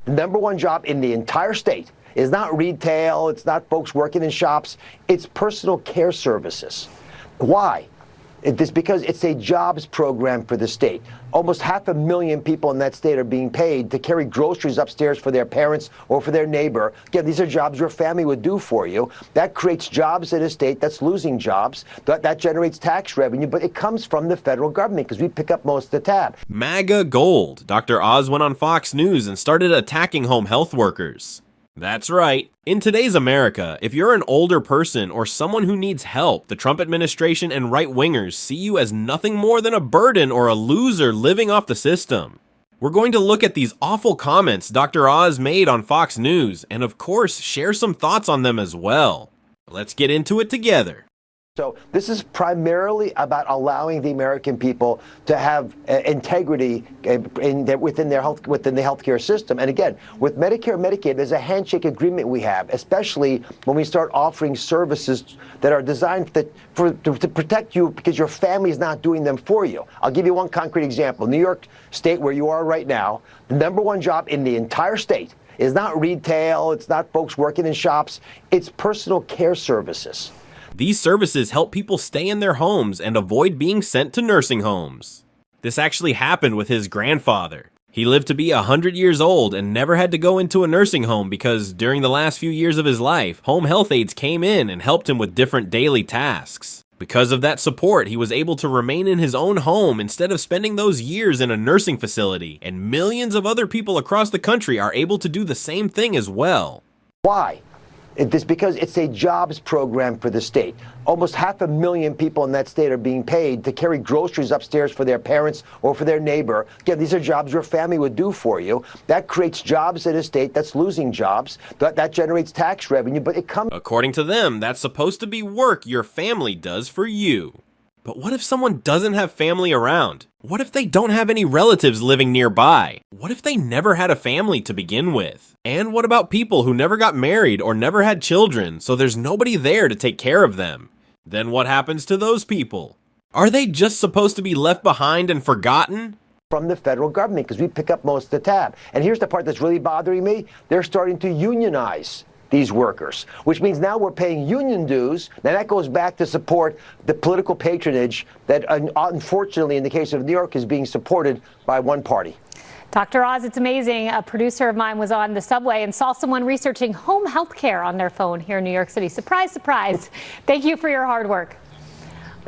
The number one job in the entire state is not retail, it's not folks working in shops, it's personal care services. Why? It's because it's a jobs program for the state. Almost 500,000 people in that state are being paid to carry groceries upstairs for their parents or for their neighbor. Again, these are jobs your family would do for you. That creates jobs in a state that's losing jobs. That generates tax revenue, but it comes from the federal government because we pick up most of the tab. MAGA gold. Dr. Oz went on Fox News and started attacking home health workers. That's right. In today's America, if you're an older person or someone who needs help, the Trump administration and right-wingers see you as nothing more than a burden or a loser living off the system. We're going to look at these awful comments Dr. Oz made on Fox News and, of course, share some thoughts on them as well. Let's get into it together. So this is primarily about allowing the American people to have integrity within the healthcare system. And again, with Medicare and Medicaid, there's a handshake agreement we have, especially when we start offering services that are designed to protect you because your family is not doing them for you. I'll give you one concrete example. New York State, where you are right now, the number one job in the entire state is not retail, it's not folks working in shops, it's personal care services. These services help people stay in their homes and avoid being sent to nursing homes. This actually happened with his grandfather. He lived to be 100 years old and never had to go into a nursing home because during the last few years of his life, home health aides came in and helped him with different daily tasks. Because of that support, he was able to remain in his own home instead of spending those years in a nursing facility, and millions of other people across the country are able to do the same thing as well. Why? It's because it's a jobs program for the state. Almost 500,000 people in that state are being paid to carry groceries upstairs for their parents or for their neighbor. Again, these are jobs your family would do for you. That creates jobs in a state that's losing jobs. That generates tax revenue, but it comes... According to them, that's supposed to be work your family does for you. But what if someone doesn't have family around? What if they don't have any relatives living nearby? What if they never had a family to begin with? And what about people who never got married or never had children, so there's nobody there to take care of them? Then what happens to those people? Are they just supposed to be left behind and forgotten? From the federal government, because we pick up most of the tab. And here's the part that's really bothering me. They're starting to unionize these workers, which means now we're paying union dues. Now that goes back to support the political patronage that unfortunately in the case of New York is being supported by one party. Dr. Oz, it's amazing. A producer of mine was on the subway and saw someone researching home health care on their phone here in New York City. Surprise, surprise. Thank you for your hard work.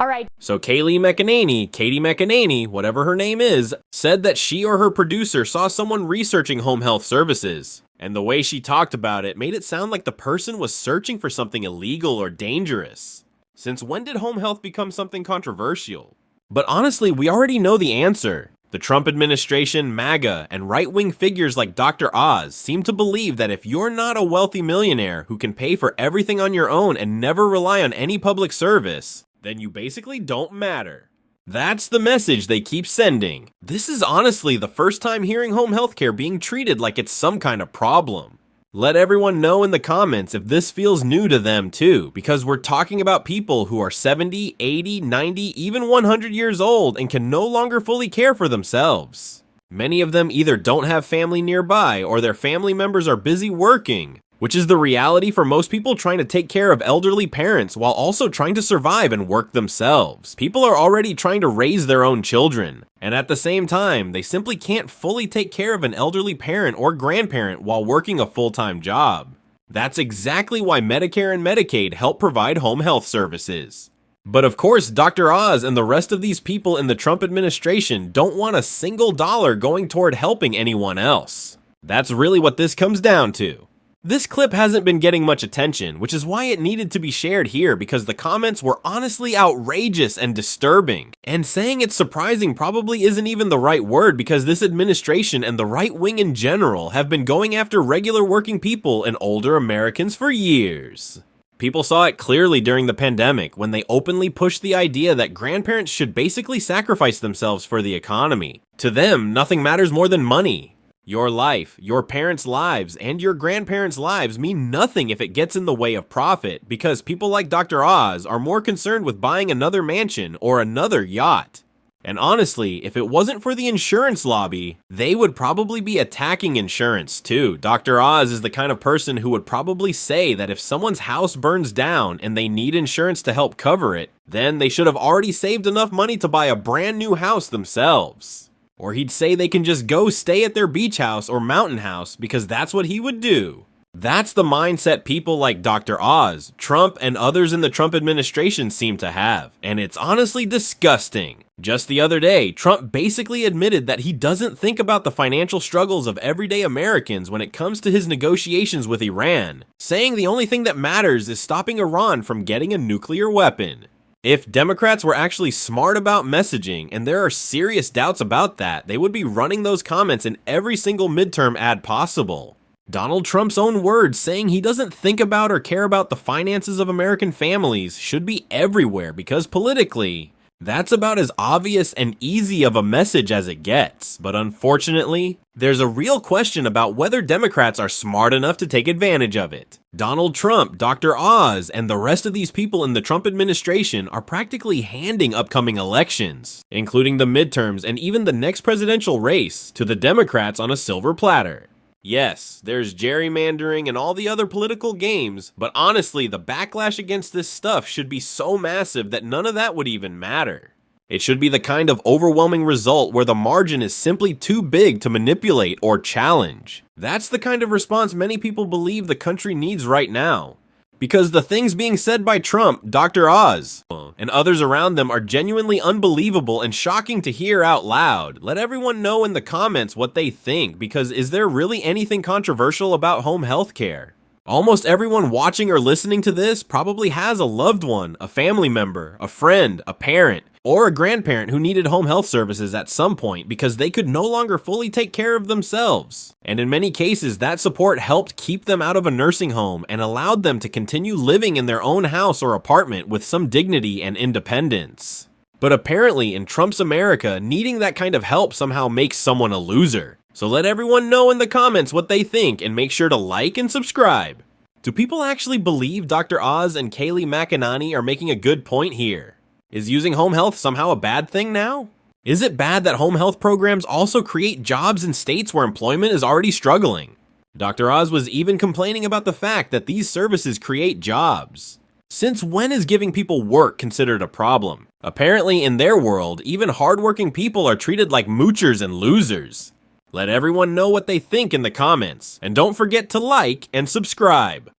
All right. So Katie McEnany, whatever her name is, said that she or her producer saw someone researching home health services. And the way she talked about it made it sound like the person was searching for something illegal or dangerous. Since when did home health become something controversial? But honestly, we already know the answer. The Trump administration, MAGA, and right-wing figures like Dr. Oz seem to believe that if you're not a wealthy millionaire who can pay for everything on your own and never rely on any public service, then you basically don't matter. That's the message they keep sending. This is honestly the first time hearing home healthcare being treated like it's some kind of problem. Let everyone know in the comments if this feels new to them too, because we're talking about people who are 70, 80, 90, even 100 years old and can no longer fully care for themselves. Many of them either don't have family nearby or their family members are busy working, which is the reality for most people trying to take care of elderly parents while also trying to survive and work themselves. People are already trying to raise their own children, and at the same time, they simply can't fully take care of an elderly parent or grandparent while working a full-time job. That's exactly why Medicare and Medicaid help provide home health services. But of course, Dr. Oz and the rest of these people in the Trump administration don't want a single dollar going toward helping anyone else. That's really what this comes down to. This clip hasn't been getting much attention, which is why it needed to be shared here because the comments were honestly outrageous and disturbing. And saying it's surprising probably isn't even the right word because this administration and the right wing in general have been going after regular working people and older Americans for years. People saw it clearly during the pandemic when they openly pushed the idea that grandparents should basically sacrifice themselves for the economy. To them, nothing matters more than money. Your life, your parents' lives, and your grandparents' lives mean nothing if it gets in the way of profit because people like Dr. Oz are more concerned with buying another mansion or another yacht. And honestly, if it wasn't for the insurance lobby, they would probably be attacking insurance too. Dr. Oz is the kind of person who would probably say that if someone's house burns down and they need insurance to help cover it, then they should have already saved enough money to buy a brand new house themselves. Or he'd say they can just go stay at their beach house or mountain house because that's what he would do. That's the mindset people like Dr. Oz, Trump, and others in the Trump administration seem to have, and it's honestly disgusting. Just the other day, Trump basically admitted that he doesn't think about the financial struggles of everyday Americans when it comes to his negotiations with Iran, saying the only thing that matters is stopping Iran from getting a nuclear weapon. If Democrats were actually smart about messaging, and there are serious doubts about that, they would be running those comments in every single midterm ad possible. Donald Trump's own words saying he doesn't think about or care about the finances of American families should be everywhere because politically, that's about as obvious and easy of a message as it gets. But unfortunately, there's a real question about whether Democrats are smart enough to take advantage of it. Donald Trump, Dr. Oz, and the rest of these people in the Trump administration are practically handing upcoming elections, including the midterms and even the next presidential race, to the Democrats on a silver platter. Yes, there's gerrymandering and all the other political games, but honestly, the backlash against this stuff should be so massive that none of that would even matter. It should be the kind of overwhelming result where the margin is simply too big to manipulate or challenge. That's the kind of response many people believe the country needs right now. Because the things being said by Trump, Dr. Oz, and others around them are genuinely unbelievable and shocking to hear out loud. Let everyone know in the comments what they think, because is there really anything controversial about home health care? Almost everyone watching or listening to this probably has a loved one, a family member, a friend, a parent, or a grandparent who needed home health services at some point because they could no longer fully take care of themselves. And in many cases, that support helped keep them out of a nursing home and allowed them to continue living in their own house or apartment with some dignity and independence. But apparently, in Trump's America, needing that kind of help somehow makes someone a loser. So let everyone know in the comments what they think and make sure to like and subscribe. Do people actually believe Dr. Oz and Kayleigh McEnany are making a good point here? Is using home health somehow a bad thing now? Is it bad that home health programs also create jobs in states where employment is already struggling? Dr. Oz was even complaining about the fact that these services create jobs. Since when is giving people work considered a problem? Apparently, in their world, even hardworking people are treated like moochers and losers. Let everyone know what they think in the comments, and don't forget to like and subscribe.